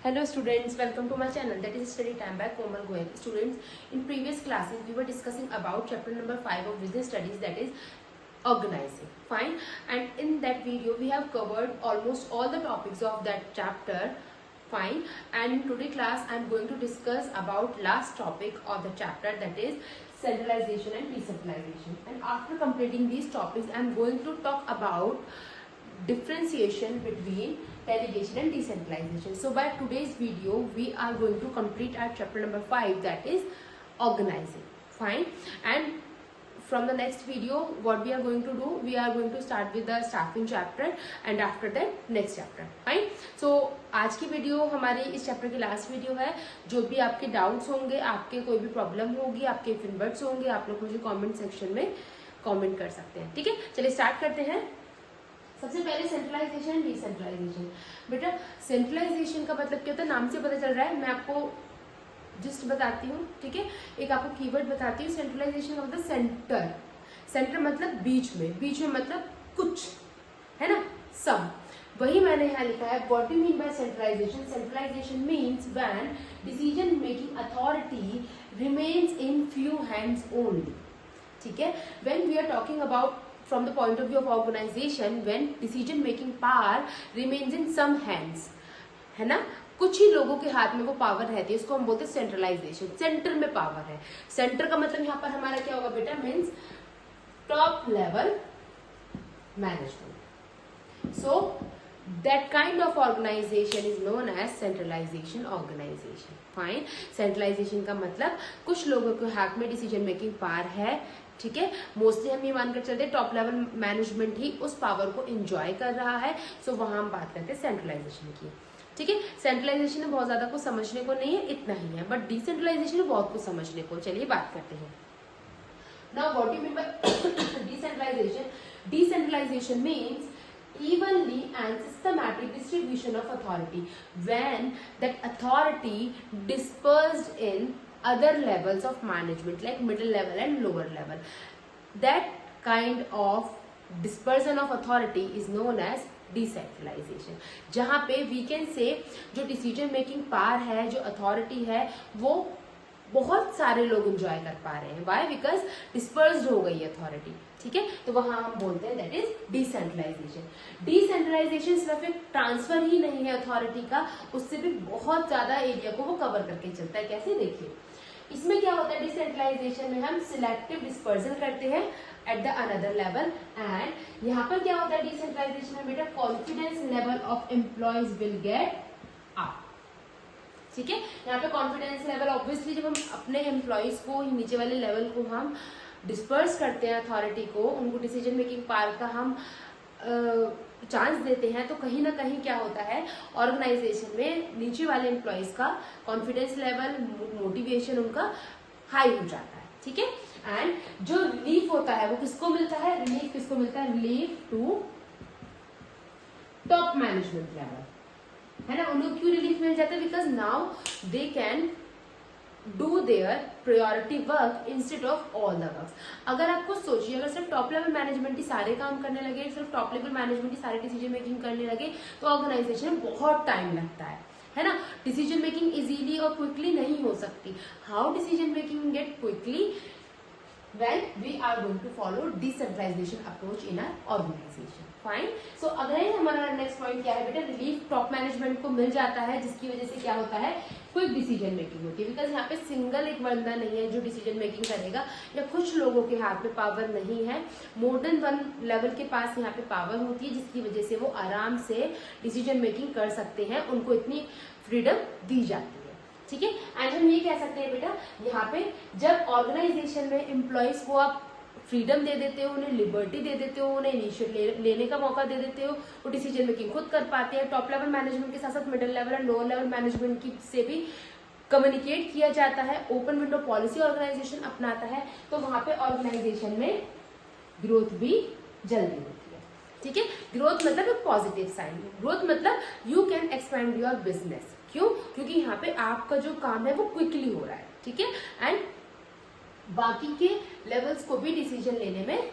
Hello students, welcome to my channel, that is Study Time by Komal Goyal. Students, in previous classes we were discussing about chapter number 5 of business studies, that is organizing. Fine. And in that video we have covered almost all the topics of that chapter. Fine. And in today's class I am going to discuss about last topic of the chapter, that is centralization and decentralization. And after completing these topics I am going to talk about differentiation between delegation and decentralization. So by today's video we are going to complete our chapter number 5, that is organizing. Fine. And from the next video what we are going to do, we are going to start with the staffing chapter and after that next chapter. Fine. So आज की video हमारी इस chapter की last video है. जो भी आपके doubts होंगे, आपके कोई भी प्रॉब्लम होगी, आपके फीडबैक्स होंगे, आप लोग मुझे कमेंट सेक्शन में कमेंट कर सकते हैं. ठीक है, चलिए स्टार्ट करते हैं. सबसे पहले सेंट्रलाइजेशन एंड डिसेंट्रलाइजेशन. बेटा सेंट्रलाइजेशन का मतलब क्या होता है, नाम से पता चल रहा है. मैं आपको जस्ट बताती हूँ. ठीक है, एक आपको कीवर्ड बताती हूँ. सेंट्रलाइजेशन का मतलब सेंटर. सेंटर मतलब बीच में, बीच में मतलब कुछ है ना, सब. वही मैंने यहाँ लिखा है. What do mean by centralization? Centralization means when decision making authority remains in few hands only. ठीक है, when we are talking about from the point of view of organization, when decision making power remains in some hands, है ना, कुछ ही लोगों के हाथ में वो पावर रहती है, इसको हम बोलते हैं सेंट्रलाइजेशन. सेंटर में पावर है. सेंटर का मतलब यहाँ पर हमारा क्या होगा बेटा, means top level management. So that kind of organization is known as centralization organization. Fine. centralization का मतलब कुछ लोगों के हाथ में डिसीजन मेकिंग पावर है. ठीक है, मोस्टली हम ये मानकर चलते हैं टॉप लेवल मैनेजमेंट ही उस पावर को एंजॉय कर रहा है. सो वहां हम बात करते हैं सेंट्रलाइजेशन की. ठीक है, सेंट्रलाइजेशन में बहुत ज्यादा कुछ समझने को नहीं है, इतना ही है. बट डिसेंट्रलाइजेशन में बहुत कुछ समझने को. चलिए बात करते हैं. Now what do mean by decentralization? Decentralization means evenly and systematic distribution of authority, when that authority dispersed in other levels of management like middle level and lower level. That kind of dispersion of authority is known as decentralization. जहाँ पे we can say जो decision making power है, जो authority है, वो बहुत सारे लोग एंजॉय कर पा रहे हैं. वाई? बिकॉज डिस्पर्स्ड हो गई अथॉरिटी. ठीक है, तो वहां हम बोलते हैं दैट इज डिसेंट्रलाइजेशन. डिसेंट्रलाइजेशन सिर्फ एक ट्रांसफर ही नहीं है अथॉरिटी का, उससे भी बहुत ज्यादा एरिया को वो कवर करके चलता है. कैसे? देखिए, इसमें क्या होता है, डिसेंट्रलाइजेशन में हम सिलेक्टिव डिस्पर्जल करते हैं at the another level. And यहाँ पर क्या होता है डिसेंट्रलाइजेशन में बेटा, confidence level of employees will get up. ठीक है, यहाँ पे कॉन्फिडेंस लेवल ऑब्वियसली जब हम अपने एम्प्लॉयज को नीचे वाले लेवल को हम डिस्पर्स करते हैं, अथॉरिटी को, उनको डिसीजन मेकिंग पावर का हम चांस देते हैं, तो कहीं ना कहीं क्या होता है, ऑर्गेनाइजेशन में नीचे वाले एम्प्लॉयज का कॉन्फिडेंस लेवल, मोटिवेशन उनका हाई हो जाता है. ठीक है, एंड जो रिलीफ होता है वो किसको मिलता है? रिलीफ किसको मिलता है? Relief to top management level, है ना. उनको क्यों रिलीफ मिल जाता है? Because now they can do their priority work instead of all the work. अगर आप कुछ सोचिए, अगर सिर्फ टॉप लेवल मैनेजमेंट ही सारे काम करने लगे, सिर्फ टॉप लेवल मैनेजमेंट ही सारे डिसीजन मेकिंग करने लगे, तो ऑर्गेनाइजेशन में बहुत टाइम लगता है ना. डिसीजन मेकिंग इजीली और क्विकली नहीं हो सकती. How decision making get quickly? when we are going to follow decentralization approach in our organization. Fine. So अगला हमारा नेक्स्ट पॉइंट क्या है बेटा, रिलीफ टॉप मैनेजमेंट को मिल जाता है, जिसकी वजह से क्या होता है, क्विक डिसीजन मेकिंग होती है. बिकॉज यहाँ पे सिंगल एक बंदा नहीं है जो डिसीजन मेकिंग करेगा, या कुछ लोगों के हाथ में पावर नहीं है, मोर देन वन लेवल के पास यहाँ पे पावर होती है, जिसकी वजह से वो आराम से डिसीजन मेकिंग कर सकते हैं, उनको इतनी फ्रीडम दी जाती है. ठीक है, एंड हम ये कह सकते हैं बेटा, यहाँ पे जब ऑर्गेनाइजेशन में एम्प्लॉयज को आप फ्रीडम दे देते हो, उन्हें लिबर्टी दे देते हो, उन्हें इनिशिएटिव लेने का मौका दे देते हो, वो डिसीजन मेकिंग खुद कर पाते हैं. टॉप लेवल मैनेजमेंट के साथ साथ middle level and lower level management की से भी कम्युनिकेट किया जाता है, ओपन विंडो पॉलिसी ऑर्गेनाइजेशन अपनाता है, तो वहां पे ऑर्गेनाइजेशन में ग्रोथ भी जल्दी होती है. ठीक है, ग्रोथ मतलब एक पॉजिटिव साइन. ग्रोथ मतलब you can expand your business. क्यों? क्योंकि यहाँ पे आपका जो काम है वो क्विकली हो रहा है. ठीक है, एंड बाकी के लेवल्स को भी डिसीजन लेने में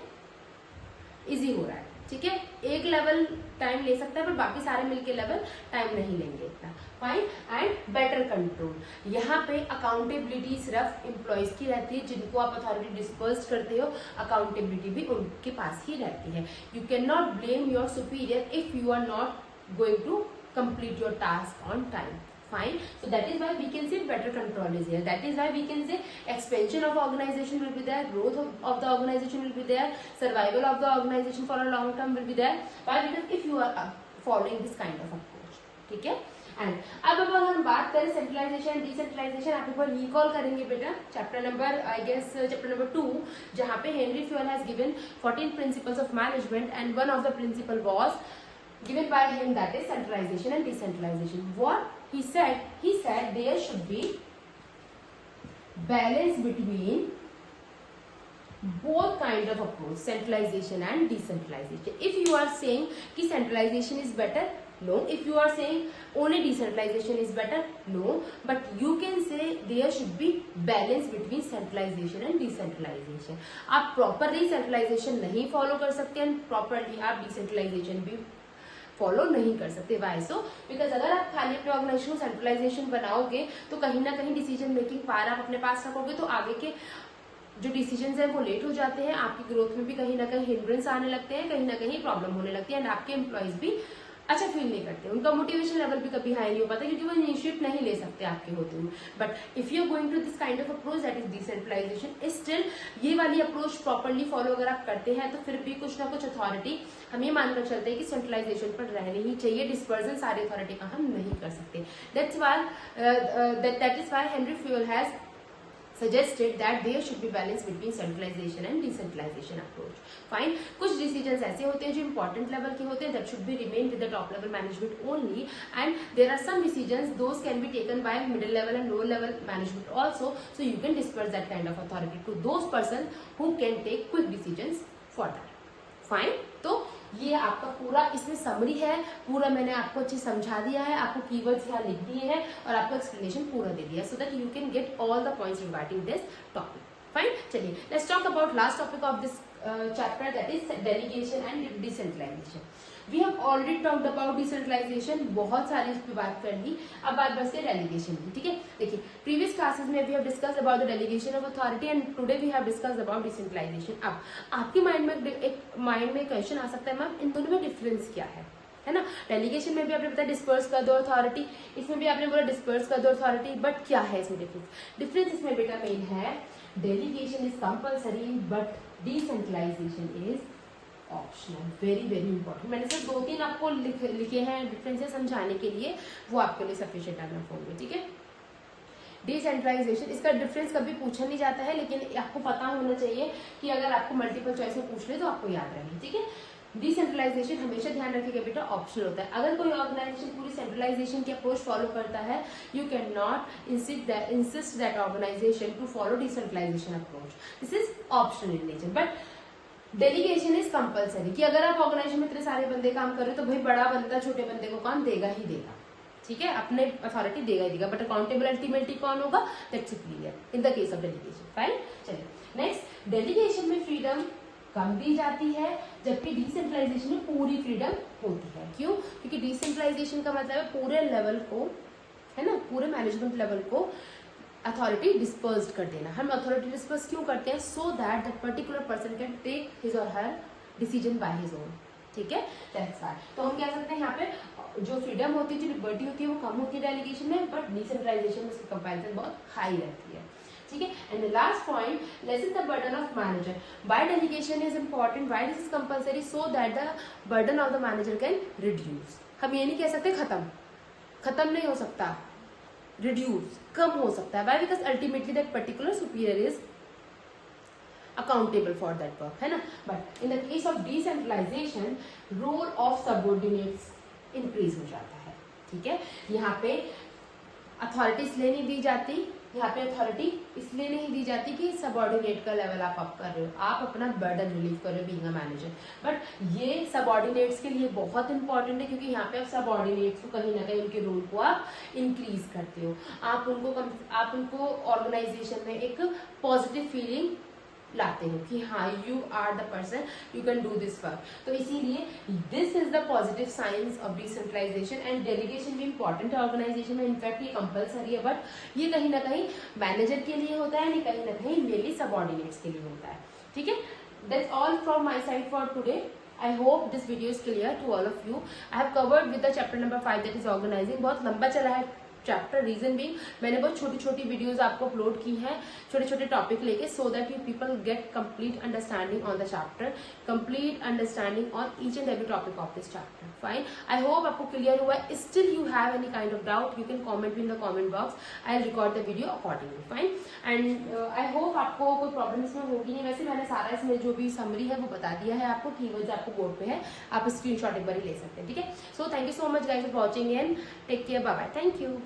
इजी हो रहा है. ठीक है, एक लेवल टाइम ले सकता है, पर बाकी सारे मिलके लेवल टाइम नहीं लेंगे इतना। फाइन। एंड बेटर कंट्रोल, यहाँ पे अकाउंटेबिलिटी सिर्फ एम्प्लॉयज की रहती है, जिनको आप अथॉरिटी डिस्पर्स करते हो, अकाउंटेबिलिटी भी उनके पास ही रहती है। You can not blame your superior if you are not going to complete your task on time. Fine. So that is why we can say better control is here. That is why we can say expansion of organization will be there, growth of the organization will be there, survival of the organization for a long term will be there. Why? Because if you are following this kind of approach. ठीक है। And अब अगर हम बात करें centralisation decentralisation, आप एक बार recall करेंगे बेटा chapter number I guess chapter number 2, जहाँ पे Henri Fayol has given 14 principles of management and one of the principle was given by him, that is centralization and decentralization. What he said there should be balance between both kind of approach, centralization and decentralization. If you are saying कि centralization is better, no. If you are saying only decentralization is better, no. But you can say there should be balance between centralization and decentralization. आप properly centralization नहीं follow कर सकते and properly आप decentralization भी follow नहीं कर सकते। Y so? Because अगर आप खाली अपने ऑर्गेनाइजेशन को सेंट्रलाइजेशन बनाओगे तो कहीं ना कहीं डिसीजन मेकिंग पावर आप अपने पास रखोगे, तो आगे के जो डिसीजन है वो लेट हो जाते हैं, आपकी ग्रोथ में भी कहीं ना कहीं हिंड्रेंस आने लगते हैं, कहीं ना कहीं प्रॉब्लम होने लगती है एंड आपके एम्प्लॉयज भी अच्छा फील नहीं करते, उनका मोटिवेशन लेवल भी कभी हाई नहीं हो पाता क्योंकि वो इनिशिएट नहीं ले सकते आपके होते हुए। But if you are going to this kind of approach that is decentralisation, still ये वाली अप्रोच प्रॉपरली फॉलो अगर आप करते हैं तो फिर भी कुछ ना कुछ अथॉरिटी हम ये मानकर चलते हैं कि सेंट्रलाइजेशन पर रहनी ही चाहिए, डिस्पर्जन सारी अथॉरिटी का हम नहीं कर सकते। That is why Henri Fayol has suggested that there should be balance between centralization and decentralization approach. Fine. कुछ decisions ऐसे होते हैं जो important level के होते हैं, that should be remain with the top level management only, and there are some decisions those can be taken by middle level and lower level management also, so you can disperse that kind of authority to those persons who can take quick decisions for that. Fine. तो ये आपका पूरा इसमें summary है, पूरा मैंने आपको अच्छे समझा दिया है, आपको कीवर्ड्स यहाँ लिख दिए हैं और आपको एक्सप्लेनेशन पूरा दे दिया है, so that you can get all the points regarding this topic. Fine. चलिए let's talk about last topic of this chapter, that is delegation and decentralization. We have already talked about decentralization, बहुत सारी इस पर बात कर ली, अब बात बचती है डेलीगेशन की। ठीक है, देखिए प्रीवियस क्लासेस में we have discussed about the delegation of authority and today we have discussed about decentralisation. अब आपके माइंड में क्वेश्चन आ सकता है, मैम इन दोनों में डिफरेंस क्या है ना? डेलीगेशन में भी आपने बताया डिस्पर्स कर दो अथॉरिटी, इसमें भी आपने बोला डिस्पर्स कर दो अथॉरिटी, बट क्या है इसमें डिफरेंस इसमें बेटा मेन है delegation is compulsory but decentralisation is optional. Very very important, मैंने सिर्फ 2-3 आपको लिखे हैं डिफरेंसेस समझाने के लिए, वो आपके लिए सफिशिएंट एनफ होंगे। ठीक है, डिसेंट्रलाइजेशन इसका डिफरेंस कभी पूछा नहीं जाता है, लेकिन आपको पता होना चाहिए कि अगर आपको मल्टीपल चॉइस में पूछ ले तो आपको याद रहे। ठीक है, डिसेंट्रलाइजेशन हमेशा ध्यान रखिएगा बेटा ऑप्शनल होता है। अगर कोई ऑर्गेनाइजेशन पूरी सेंट्रलाइजेशन की अप्रोच फॉलो करता है, you can not insist that organisation to follow decentralisation approach, this is optional in nature. But delegation is compulsory कि अगर आप ऑर्गेनाइजेशन में इतने सारे बंदे काम कर रहे हो तो भाई बड़ा बंदा छोटे बंदे को काम देगा ही देगा। ठीक है, अपने अथॉरिटी देगा ही देगा, बट अकाउंटेबल अल्टीमेटली कौन होगा? That's clear in the case of delegation. Fine. चलिए नेक्स्ट, डेलीगेशन में फ्रीडम कम दी जाती है जबकि डिसेंट्रलाइजेशन में पूरी फ्रीडम होती है। क्यों? क्योंकि डिसेंट्रलाइजेशन का मतलब है पूरे लेवल को, है ना, पूरे मैनेजमेंट लेवल को अथॉरिटी डिस्पर्स कर देना। हम अथॉरिटी डिस्पर्स क्यों करते हैं? So that that particular person can take his or her decision by his own. ठीक है, दैट्स व्हाई। तो हम कह सकते हैं यहाँ पे जो फ्रीडम होती है, जो लिबर्टी होती है, वो कम होती है डेलीगेशन में, बट डिसेंट्रलाइजेशन में उसकी कंपैरिजन बहुत हाई रहती है। ठीक है, and the last point, lessen the burden of manager. By delegation is important, why this is compulsory, so that the burden of the manager can reduce. हम ये नहीं कह सकते खत्म नहीं हो सकता, रिड्यूस कम हो सकता है। Why? Because ultimately that particular superior is accountable for that work, है ना। But in the case of decentralisation role of subordinates increase हो जाता है। ठीक है, यहाँ पे अथॉरिटी इसलिए नहीं दी जाती, यहाँ पे अथॉरिटी इसलिए नहीं दी जाती कि सबऑर्डिनेट का लेवल आप अप कर रहे हो, आप अपना बर्डन रिलीव कर रहे हो बीइंग अ मैनेजर। बट ये सबऑर्डिनेट्स के लिए बहुत इंपॉर्टेंट है, क्योंकि यहाँ पे आप सबऑर्डिनेट्स को कहीं ना कहीं उनके रोल को आप इंक्रीज करते हो, आप उनको ऑर्गेनाइजेशन में एक पॉजिटिव फीलिंग लाते हो कि हाँ you are the person you can do this work. तो इसीलिए this is the positive sides of decentralisation and delegation भी इंपॉर्टेंट है ऑर्गेनाइजेशन में, इनफैक्ट ये कंपलसरी है, बट ये कहीं ना कहीं मैनेजर के लिए होता है, कहीं ना कहीं मेनली सबऑर्डिनेट्स के लिए होता है। ठीक है, that's all from my side for today. I hope this video is clear to all of you. I have covered with the chapter number 5 that is organizing. बहुत लंबा चला है चैप्टर, रीजन भी मैंने बहुत छोटी छोटी वीडियोस आपको अपलोड की हैं छोटे छोटे टॉपिक लेके, सो that you people get complete understanding on the chapter, complete understanding on each and every topic of this chapter. Fine, I hope आपको क्लियर हुआ है। Still you have any kind of doubt, you can comment in the comment box, I record the video accordingly. Fine, and I hope आपको कोई problem इसमें होगी नहीं। वैसे मैंने सारा इसमें जो भी समरी है वो बता दिया है आपको, कीवर्ड्स आपको बोर्ड पे है, आप स्क्रीनशॉट एक बार ही ले सकते हैं। ठीक है, so thank you so much guys for watching and take care, bye bye, thank you.